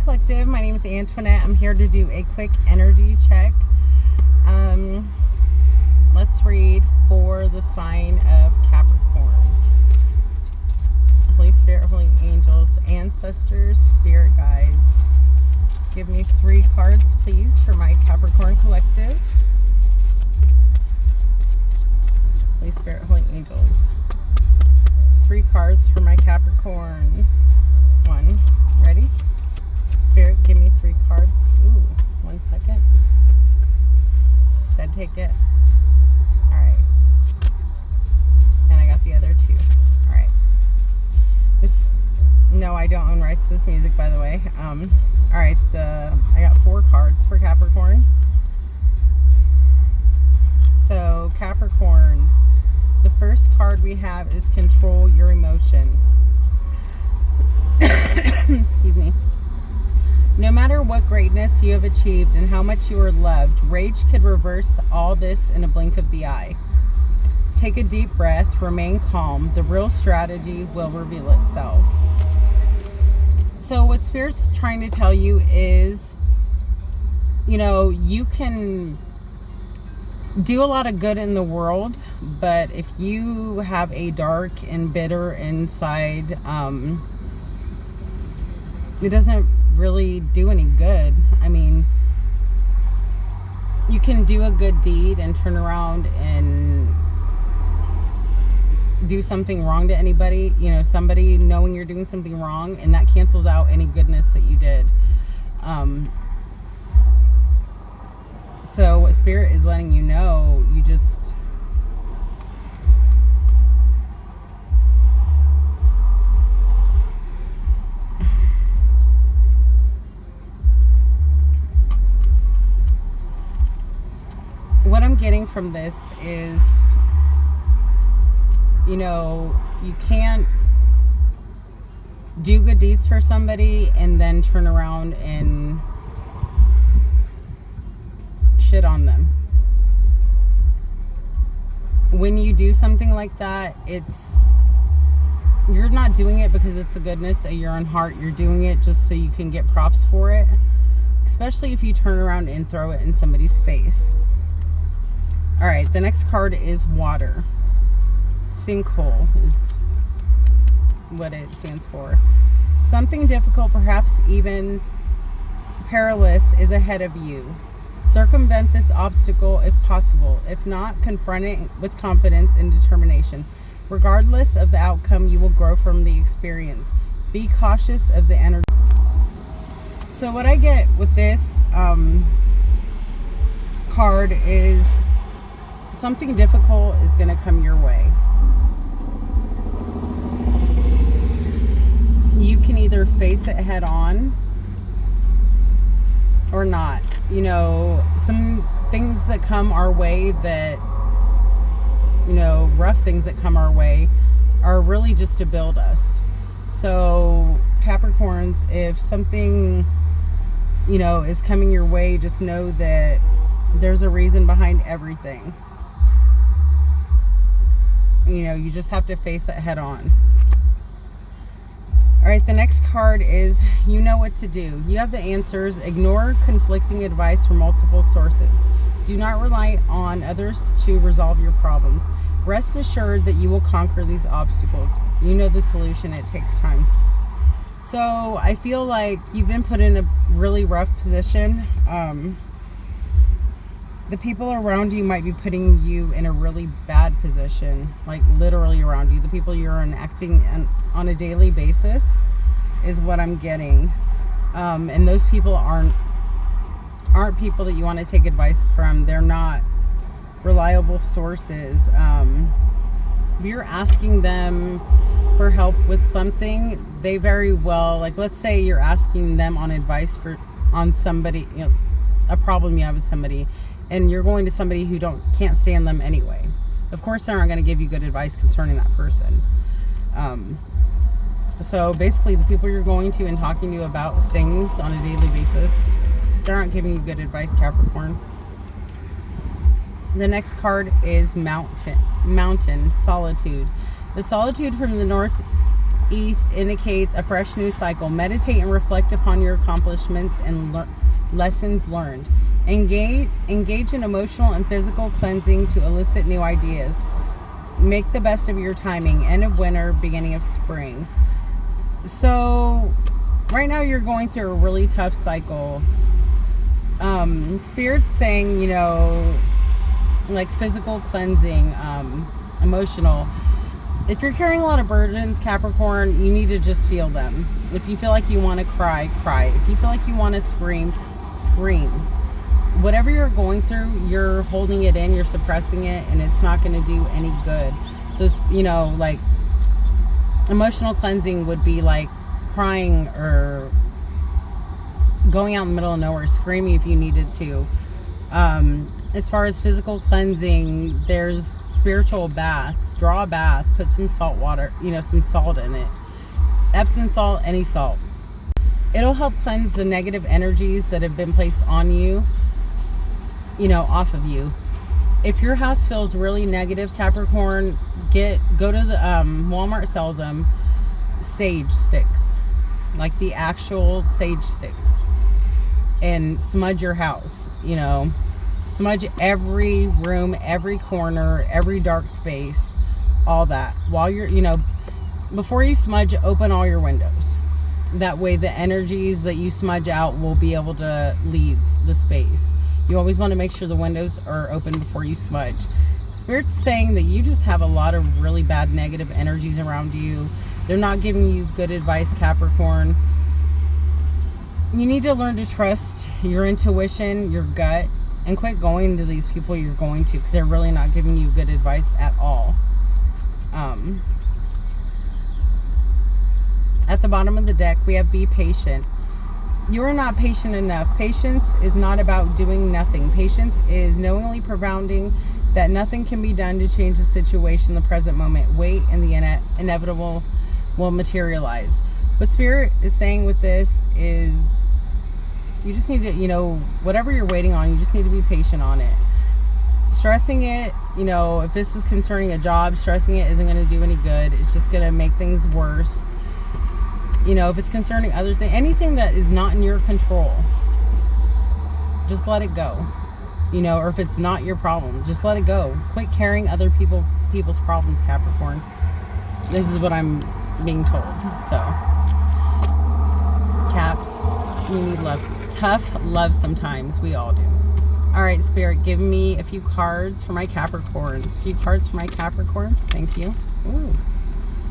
collective. My name is Antoinette. I'm here to do a quick energy check. Let's read for the sign of Capricorn. Holy Spirit, Holy Angels, Ancestors, Spirit Guides. Give me 3 cards, please, for my Capricorn collective. Holy Spirit, Holy Angels. 3 cards for my Capricorns. 1. Ready? Spirit, give me 3 cards. Ooh, 1 second. Said take it. Alright. And I got the other 2. Alright. No, I don't own rights to this music, by the way. Alright, I got 4 cards for Capricorn. So, Capricorns, the first card we have is Control Your Emotions. Excuse me. No matter what greatness you have achieved and how much you are loved, rage could reverse all this in a blink of the eye. Take a deep breath, remain calm. The real strategy will reveal itself. So what Spirit's trying to tell you is, you can do a lot of good in the world, but if you have a dark and bitter inside, it doesn't really do any good. I mean, you can do a good deed and turn around and do something wrong to anybody, somebody knowing you're doing something wrong, and that cancels out any goodness that you did. So what Spirit is letting you know, you just what I'm getting from this is, you can't do good deeds for somebody and then turn around and shit on them. When you do something like that, you're not doing it because it's the goodness of your own heart. You're doing it just so you can get props for it, especially if you turn around and throw it in somebody's face. All right, the next card is water. Sinkhole is what it stands for. Something difficult, perhaps even perilous, is ahead of you. Circumvent this obstacle if possible. If not, confront it with confidence and determination. Regardless of the outcome, you will grow from the experience. Be cautious of the energy. So what I get with this card is something difficult is going to come your way. You can either face it head on or not. Some things that come our way that, rough things that come our way are really just to build us. So Capricorns, if something, is coming your way, just know that there's a reason behind everything. You just have to face it head on. All right, the next card is you know what to do. You have the answers. Ignore conflicting advice from multiple sources. Do not rely on others to resolve your problems. Rest assured that you will conquer these obstacles. You know the solution. It takes time. So I feel like you've been put in a really rough position. The people around you might be putting you in a really bad position, like literally around you. The people you're interacting on a daily basis is what I'm getting. And those people aren't people that you want to take advice from. They're not reliable sources. If you're asking them for help with something, they very well, like let's say you're asking them on advice on somebody, a problem you have with somebody, and you're going to somebody who can't stand them anyway. Of course, they're not going to give you good advice concerning that person. So basically, the people you're going to and talking to about things on a daily basis, they aren't giving you good advice, Capricorn. The next card is mountain, solitude. The solitude from the north east indicates a fresh new cycle. Meditate and reflect upon your accomplishments and lessons learned. Engage in emotional and physical cleansing to elicit new ideas. Make the best of your timing. End of winter, beginning of spring. So right now you're going through a really tough cycle. Spirit's saying, you know, like physical cleansing, emotional. If you're carrying a lot of burdens, Capricorn, you need to just feel them. If you feel like you want to cry, cry. If you feel like you want to scream, scream. Whatever you're going through, you're holding it in, you're suppressing it, and it's not going to do any good. So, you know, like, emotional cleansing would be like crying or going out in the middle of nowhere, screaming if you needed to. As far as physical cleansing, there's spiritual baths. Draw a bath, put some salt water, you know, some salt in it. Epsom salt, any salt. It'll help cleanse the negative energies that have been placed on you, you know, off of you. If your house feels really negative, Capricorn, go to the Walmart sells them sage sticks, like the actual sage sticks, and smudge your house. You know, smudge every room, every corner, every dark space, all that. While you're, you know, before you smudge, open all your windows. That way the energies that you smudge out will be able to leave the space. You always want to make sure the windows are open before you smudge. Spirit's saying that you just have a lot of really bad negative energies around you. They're not giving you good advice, Capricorn. You need to learn to trust your intuition, your gut, and quit going to these people you're going to, because they're really not giving you good advice at all. At the bottom of the deck, we have be patient. You are not patient enough. Patience is not about doing nothing. Patience is knowingly propounding that nothing can be done to change the situation in the present moment. Wait, and the inevitable will materialize. What Spirit is saying with this is you just need to, you know, whatever you're waiting on, you just need to be patient on it. Stressing it, you know, if this is concerning a job, stressing it isn't going to do any good. It's just going to make things worse. You know, if it's concerning other things, anything that is not in your control, just let it go. You know, or if it's not your problem, just let it go. Quit carrying other people's problems, Capricorn. This is what I'm being told. So, Caps, you need love. Tough love sometimes. We all do. All right, Spirit, give me a few cards for my Capricorns. A few cards for my Capricorns. Thank you. Ooh.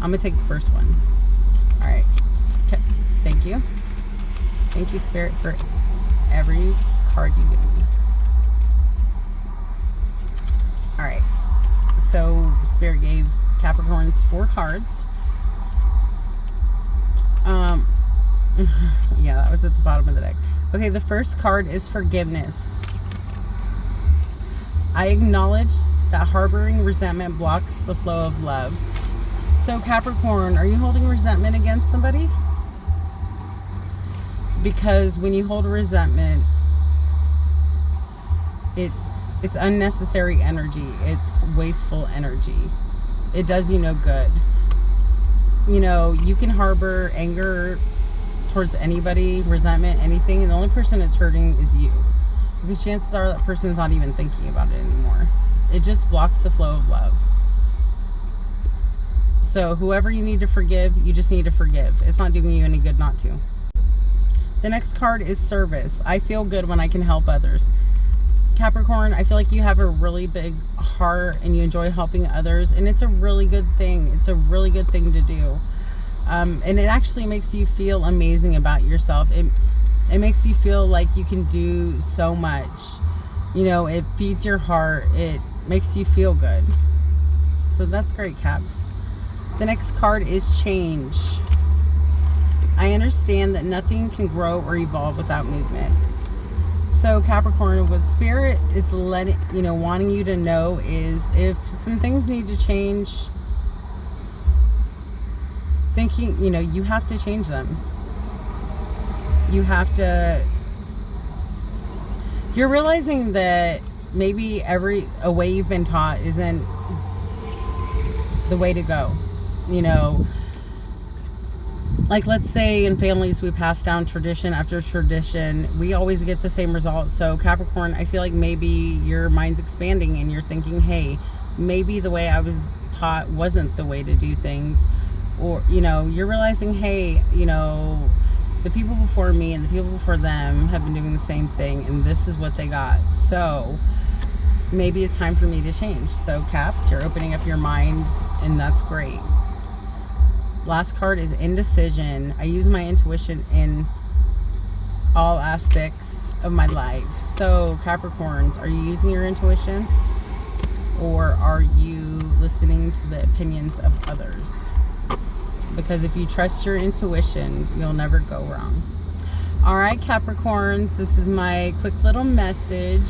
I'm going to take the first one. All right. Thank you. Thank you, Spirit, for every card you give me. All right. So, Spirit gave Capricorns 4 cards. Yeah, that was at the bottom of the deck. Okay, the first card is forgiveness. I acknowledge that harboring resentment blocks the flow of love. So, Capricorn, are you holding resentment against somebody? Because when you hold resentment, it's unnecessary energy. It's wasteful energy. It does you no good. You know, you can harbor anger towards anybody, resentment, anything, and the only person it's hurting is you. Because chances are that person's not even thinking about it anymore. It just blocks the flow of love. So whoever you need to forgive, you just need to forgive. It's not doing you any good not to. The next card is service. I feel good when I can help others. Capricorn, I feel like you have a really big heart and you enjoy helping others, and it's a really good thing. It's a really good thing to do. And it actually makes you feel amazing about yourself. It makes you feel like you can do so much. You know, it feeds your heart. It makes you feel good. So that's great, Caps. The next card is change. I understand that nothing can grow or evolve without movement. So Capricorn, what Spirit is wanting you to know is if some things need to change, thinking, you have to change them. You have to, you're realizing that maybe a way you've been taught isn't the way to go. like, let's say in families we pass down tradition after tradition, we always get the same results. So Capricorn, I feel like maybe your mind's expanding and you're thinking, hey, maybe the way I was taught wasn't the way to do things. Or, you know, you're realizing, hey, you know, the people before me and the people before them have been doing the same thing, and this is what they got. So maybe it's time for me to change. So Caps, you're opening up your mind, and that's great. Last card is indecision. I use my intuition in all aspects of my life. So Capricorns, are you using your intuition, or are you listening to the opinions of others? Because if you trust your intuition, you'll never go wrong. All right, Capricorns, this is my quick little message.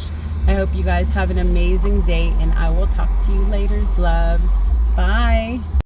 I hope you guys have an amazing day, and I will talk to you later, loves. Bye.